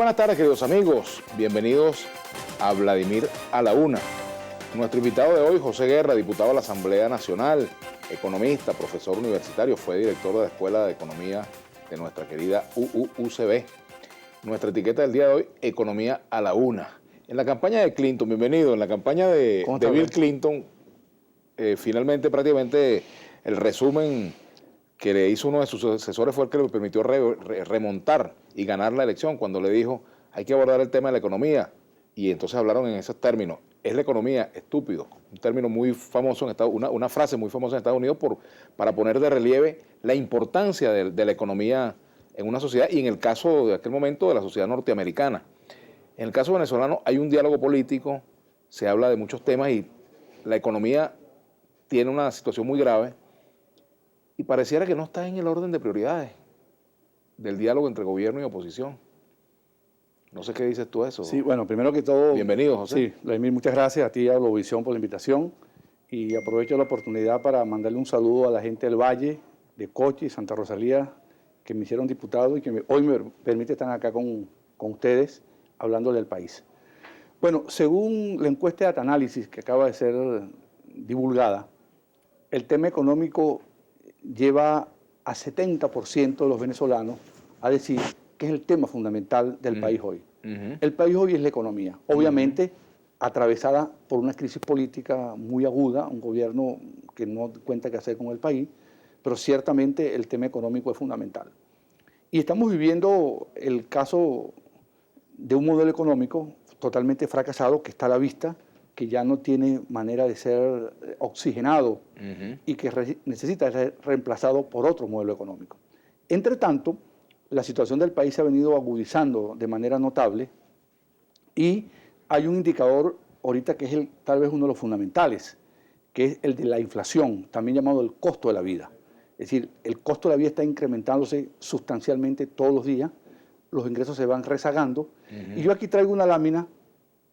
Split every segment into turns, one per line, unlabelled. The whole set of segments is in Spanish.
buenas tardes, queridos amigos. Bienvenidos a Vladimir a la Una. Nuestro invitado de hoy, José Guerra, diputado de la Asamblea Nacional, economista, profesor universitario, fue director de la Escuela de Economía de nuestra querida UCB. Nuestra etiqueta del día de hoy, Economía a la Una. En la campaña de Clinton, bienvenido, en la campaña de Bill Clinton, finalmente prácticamente el resumen que le hizo uno de sus asesores fue el que le permitió remontar y ganar la elección, cuando le dijo, hay que abordar el tema de la economía. Y entonces hablaron en esos términos. Es la economía, estúpido. Un término muy famoso en Estados Unidos, una frase muy famosa en Estados Unidos para poner de relieve la importancia de la economía en una sociedad, y en el caso de aquel momento de la sociedad norteamericana. En el caso venezolano hay un diálogo político, se habla de muchos temas y la economía tiene una situación muy grave y pareciera que no está en el orden de prioridades del diálogo entre gobierno y oposición. No sé qué dices tú de eso.
Sí, bueno, primero que todo...
Bienvenido, José.
Sí, Vladimir, muchas gracias a ti y a Globovisión por la invitación, y aprovecho la oportunidad para mandarle un saludo a la gente del Valle, de Cochi, Santa Rosalía, que me hicieron diputado y que hoy me permite estar acá con ustedes hablando del país. Bueno, según la encuesta de Atanálisis que acaba de ser divulgada, el tema económico lleva a 70% de los venezolanos a decir que es el tema fundamental del país hoy. El país hoy es la economía, obviamente atravesada por una crisis política muy aguda, un gobierno que no cuenta qué hacer con el país, pero ciertamente el tema económico es fundamental. Y estamos viviendo el caso de un modelo económico totalmente fracasado que está a la vista, que ya no tiene manera de ser oxigenado y que necesita ser reemplazado por otro modelo económico. Entre tanto, la situación del país se ha venido agudizando de manera notable y hay un indicador ahorita que es tal vez uno de los fundamentales, que es el de la inflación, también llamado el costo de la vida. Es decir, el costo de la vida está incrementándose sustancialmente todos los días, los ingresos se van rezagando, y yo aquí traigo una lámina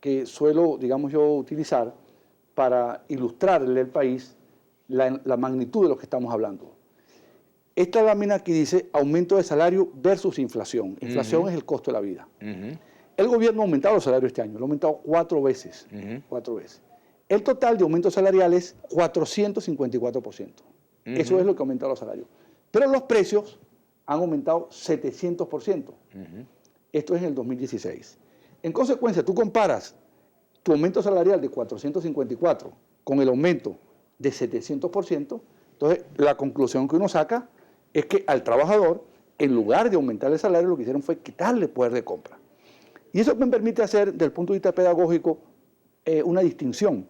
que suelo, digamos yo, utilizar para ilustrarle al país la magnitud de lo que estamos hablando. Esta lámina aquí dice aumento de salario versus inflación. Inflación es el costo de la vida. El gobierno ha aumentado los salarios este año, lo ha aumentado 4 veces. 4 veces. El total de aumentos salariales, 454%. Eso es lo que ha aumentado los salarios. Pero los precios han aumentado 700%. Esto es en el 2016. En consecuencia, tú comparas tu aumento salarial de 454 con el aumento de 700%, entonces la conclusión que uno saca es que al trabajador, en lugar de aumentar el salario, lo que hicieron fue quitarle poder de compra. Y eso me permite hacer, desde el punto de vista pedagógico, una distinción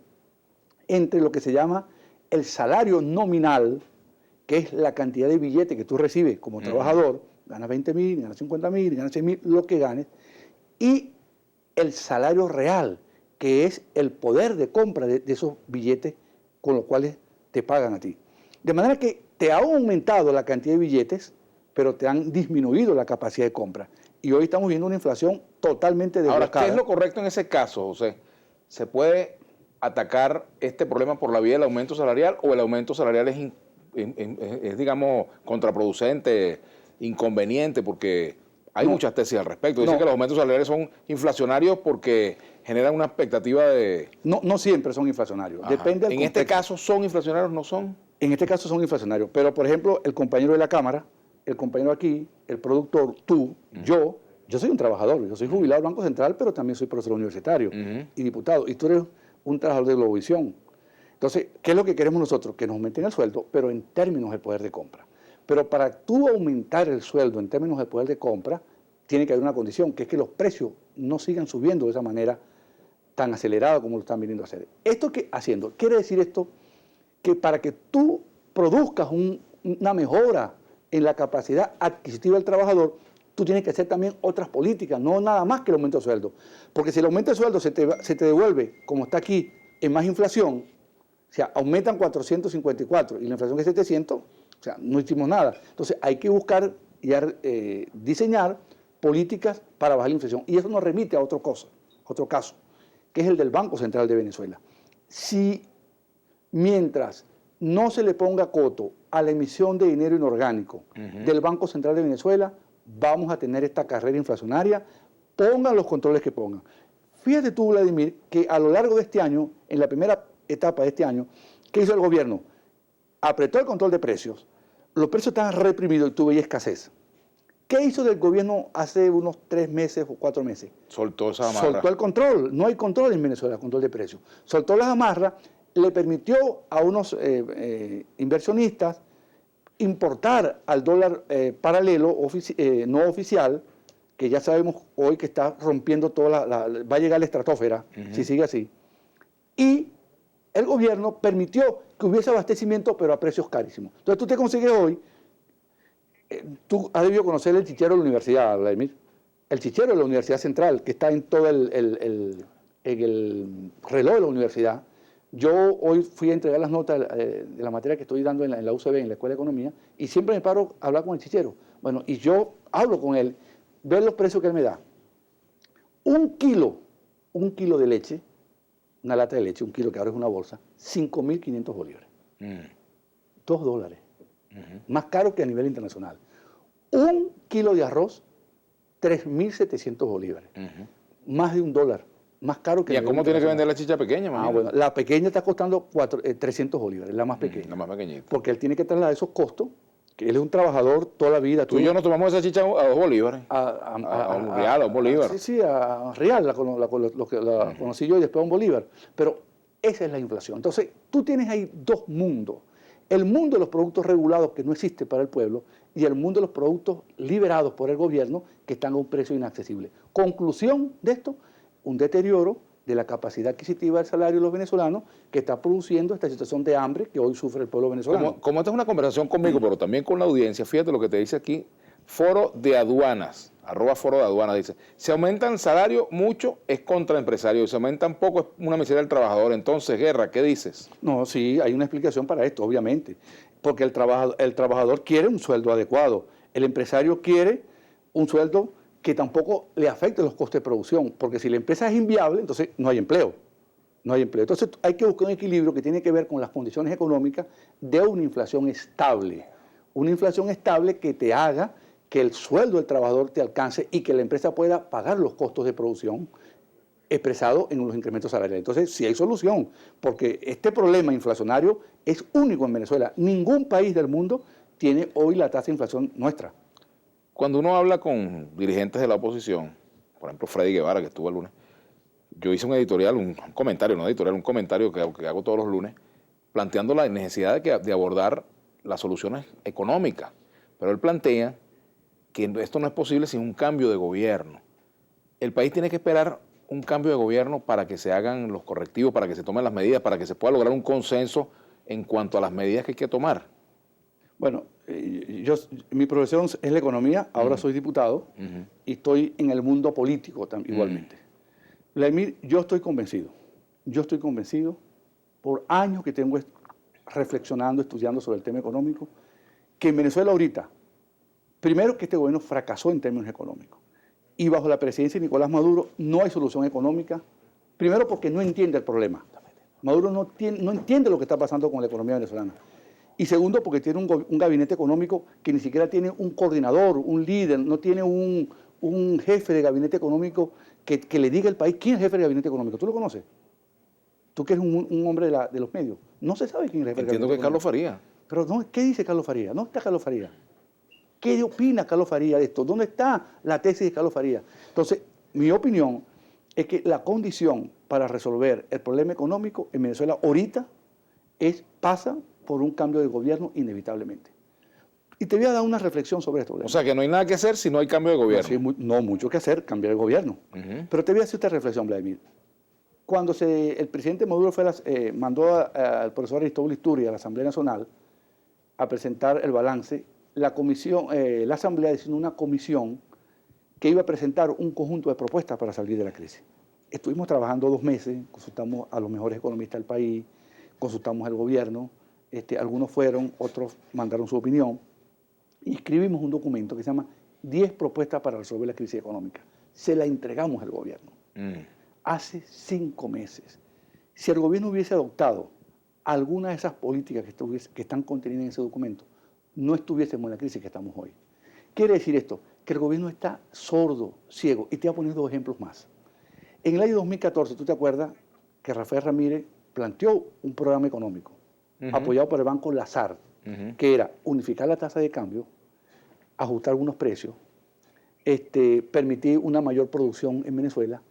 entre lo que se llama el salario nominal, que es la cantidad de billetes que tú recibes como trabajador, ganas 20.000, ganas 50.000, ganas 100.000, lo que ganes, y el salario real, que es el poder de compra de esos billetes con los cuales te pagan a ti. De manera que te ha aumentado la cantidad de billetes, pero te han disminuido la capacidad de compra. Y hoy estamos viendo una inflación totalmente desbocada.
Ahora, ¿qué es lo correcto en ese caso, José? ¿Se puede atacar este problema por la vía del aumento salarial, o el aumento salarial es digamos, contraproducente, inconveniente, porque hay muchas tesis al respecto? Dicen que los aumentos salariales son inflacionarios porque generan una expectativa de...
No siempre son inflacionarios. Depende del
contexto. ¿En este caso son inflacionarios o no son?
En este caso son inflacionarios. Pero, por ejemplo, el compañero de la Cámara, el compañero aquí, el productor, tú, yo soy un trabajador. Yo soy jubilado del Banco Central, pero también soy profesor universitario y diputado. Y tú eres un trabajador de Globovisión. Entonces, ¿qué es lo que queremos nosotros? Que nos aumenten el sueldo, pero en términos de poder de compra. Pero para tú aumentar el sueldo en términos de poder de compra, tiene que haber una condición, que es que los precios no sigan subiendo de esa manera tan acelerada como lo están viniendo a hacer. ¿Esto qué haciendo? Quiere decir esto que para que tú produzcas una mejora en la capacidad adquisitiva del trabajador, tú tienes que hacer también otras políticas, no nada más que el aumento de sueldo. Porque si el aumento de sueldo se te devuelve, como está aquí, en más inflación, o sea, aumentan 454 y la inflación es 700, o sea, no hicimos nada. Entonces hay que buscar y diseñar políticas para bajar la inflación. Y eso nos remite a otro caso, que es el del Banco Central de Venezuela. Si mientras no se le ponga coto a la emisión de dinero inorgánico del Banco Central de Venezuela, vamos a tener esta carrera inflacionaria pongan los controles que pongan. Fíjate tú, Vladimir, que a lo largo de este año, en la primera etapa de este año, ¿qué hizo el gobierno? Apretó el control de precios, los precios estaban reprimidos y tuve escasez. ¿Qué hizo del gobierno hace unos 3 meses o 4 meses?
Soltó esa amarra.
Soltó el control. No hay control en Venezuela, control de precios. Soltó las amarras, le permitió a unos inversionistas importar al dólar paralelo, no oficial, que ya sabemos hoy que está rompiendo va a llegar a la estratosfera, si sigue así. Y el gobierno permitió que hubiese abastecimiento, pero a precios carísimos. Entonces tú te consigues hoy, tú has debido conocer el chichero de la universidad, Vladimir. El chichero de la Universidad Central, que está en todo el reloj de la universidad. Yo hoy fui a entregar las notas de la materia que estoy dando en la UCB, en la Escuela de Economía, y siempre me paro a hablar con el chichero. Bueno, y yo hablo con él, veo los precios que él me da. Un kilo de leche, una lata de leche, un kilo que ahora es una bolsa, 5.500 bolívares. $2. Más caro que a nivel internacional. Un kilo de arroz, 3.700 bolívares. Más de $1. Más caro que...
¿Y a cómo tiene que vender la chicha pequeña, mamá?
Bueno, la pequeña está costando 300 bolívares, la más pequeña.
La más pequeñita.
Porque él tiene que trasladar esos costos, que él es un trabajador toda la vida.
Tú y yo nos tomamos esa chicha a 2 bolívares. A un real, a un bolívar.
Sí, a real, la conocí yo y después a un bolívar. Pero esa es la inflación. Entonces, tú tienes ahí dos mundos. El mundo de los productos regulados que no existe para el pueblo y el mundo de los productos liberados por el gobierno que están a un precio inaccesible. Conclusión de esto, un deterioro de la capacidad adquisitiva del salario de los venezolanos que está produciendo esta situación de hambre que hoy sufre el pueblo venezolano.
Como esta es una conversación conmigo, pero también con la audiencia, fíjate lo que te dice aquí, Foro de Aduanas, @Foro de Aduanas, dice, si aumentan el salario mucho es contra el empresario, si aumentan poco es una miseria del trabajador. Entonces, Guerra, ¿qué dices?
No, sí, hay una explicación para esto, obviamente, porque el trabajador quiere un sueldo adecuado, el empresario quiere un sueldo que tampoco le afecte los costes de producción, porque si la empresa es inviable, entonces no hay empleo. No hay empleo. Entonces hay que buscar un equilibrio que tiene que ver con las condiciones económicas de una inflación estable. Una inflación estable que te haga que el sueldo del trabajador te alcance y que la empresa pueda pagar los costos de producción expresado en los incrementos salariales. Entonces sí hay solución, porque este problema inflacionario es único en Venezuela. Ningún país del mundo tiene hoy la tasa de inflación nuestra.
Cuando uno habla con dirigentes de la oposición, por ejemplo Freddy Guevara, que estuvo el lunes, yo hice un editorial, un comentario que hago todos los lunes, planteando la necesidad de abordar las soluciones económicas. Pero él plantea que esto no es posible sin un cambio de gobierno. El país tiene que esperar un cambio de gobierno para que se hagan los correctivos, para que se tomen las medidas, para que se pueda lograr un consenso en cuanto a las medidas que hay que tomar.
Bueno, mi profesión es la economía, ahora soy diputado y estoy en el mundo político igualmente. Vladimir, yo estoy convencido por años que tengo reflexionando, estudiando sobre el tema económico, que en Venezuela ahorita, primero que este gobierno fracasó en términos económicos y bajo la presidencia de Nicolás Maduro no hay solución económica, primero porque no entiende el problema. Maduro no entiende lo que está pasando con la economía venezolana. Y segundo, porque tiene un gabinete económico que ni siquiera tiene un coordinador, un líder, no tiene un jefe de gabinete económico que le diga al país quién es el jefe de gabinete económico. ¿Tú lo conoces? Tú que eres un hombre de los medios. No se sabe quién es el jefe de gabinete económico.
Entiendo que es Carlos Faría.
Pero no, ¿qué dice Carlos Faría? ¿Dónde está Carlos Faría? ¿Qué opina Carlos Faría de esto? ¿Dónde está la tesis de Carlos Faría? Entonces, mi opinión es que la condición para resolver el problema económico en Venezuela ahorita pasa por un cambio de gobierno inevitablemente. Y te voy a dar una reflexión sobre esto.
O sea, que no hay nada que hacer si no hay cambio de gobierno.
No, mucho que hacer, cambiar el gobierno. Pero te voy a hacer esta reflexión, Vladimir. Cuando el presidente Maduro mandó al profesor Aristóbulo Isturi a la Asamblea Nacional a presentar el balance, la Asamblea designó una comisión que iba a presentar un conjunto de propuestas para salir de la crisis. Estuvimos trabajando 2 meses, consultamos a los mejores economistas del país, consultamos al gobierno, algunos fueron, otros mandaron su opinión, y escribimos un documento que se llama 10 propuestas para resolver la crisis económica. Se la entregamos al gobierno. Hace 5 meses. Si el gobierno hubiese adoptado alguna de esas políticas que están contenidas en ese documento, no estuviésemos en la crisis que estamos hoy. Quiere decir esto, que el gobierno está sordo, ciego. Y te voy a poner 2 ejemplos más. En el año 2014, ¿tú te acuerdas que Rafael Ramírez planteó un programa económico apoyado por el Banco Lazard, que era unificar la tasa de cambio, ajustar algunos precios, permitir una mayor producción en Venezuela,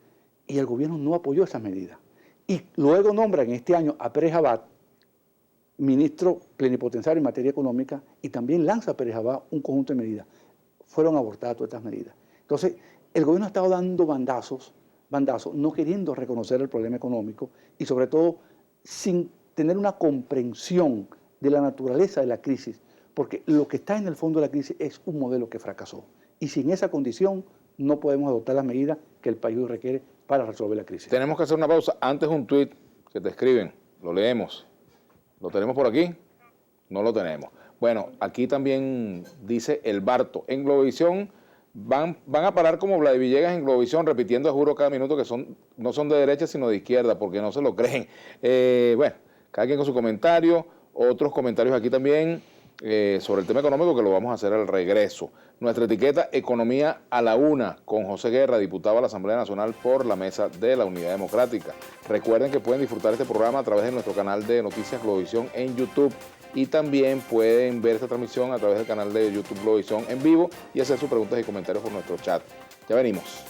y el gobierno no apoyó esas medidas? Y luego nombran en este año a Pérez Abad, ministro plenipotenciario en materia económica, y también lanza a Pérez Abad un conjunto de medidas. Fueron abortadas todas estas medidas. Entonces, el gobierno ha estado dando bandazos, no queriendo reconocer el problema económico y sobre todo sin tener una comprensión de la naturaleza de la crisis, porque lo que está en el fondo de la crisis es un modelo que fracasó. Y sin esa condición no podemos adoptar las medidas que el país requiere para resolver la crisis.
Tenemos que hacer una pausa. Antes un tuit que te escriben, lo leemos. ¿Lo tenemos por aquí? No lo tenemos. Bueno, aquí también dice el Barto. En Globovisión van a parar como Vlad Villegas en Globovisión, repitiendo, juro, cada minuto que no son de derecha, sino de izquierda, porque no se lo creen. Bueno, cada quien con su comentario. Otros comentarios aquí también sobre el tema económico, que lo vamos a hacer al regreso. Nuestra etiqueta, Economía a la Una, con José Guerra, diputado a la Asamblea Nacional por la Mesa de la Unidad Democrática. Recuerden que pueden disfrutar este programa a través de nuestro canal de Noticias Globovisión en YouTube, y también pueden ver esta transmisión a través del canal de YouTube Globovisión en vivo y hacer sus preguntas y comentarios por nuestro chat. Ya venimos.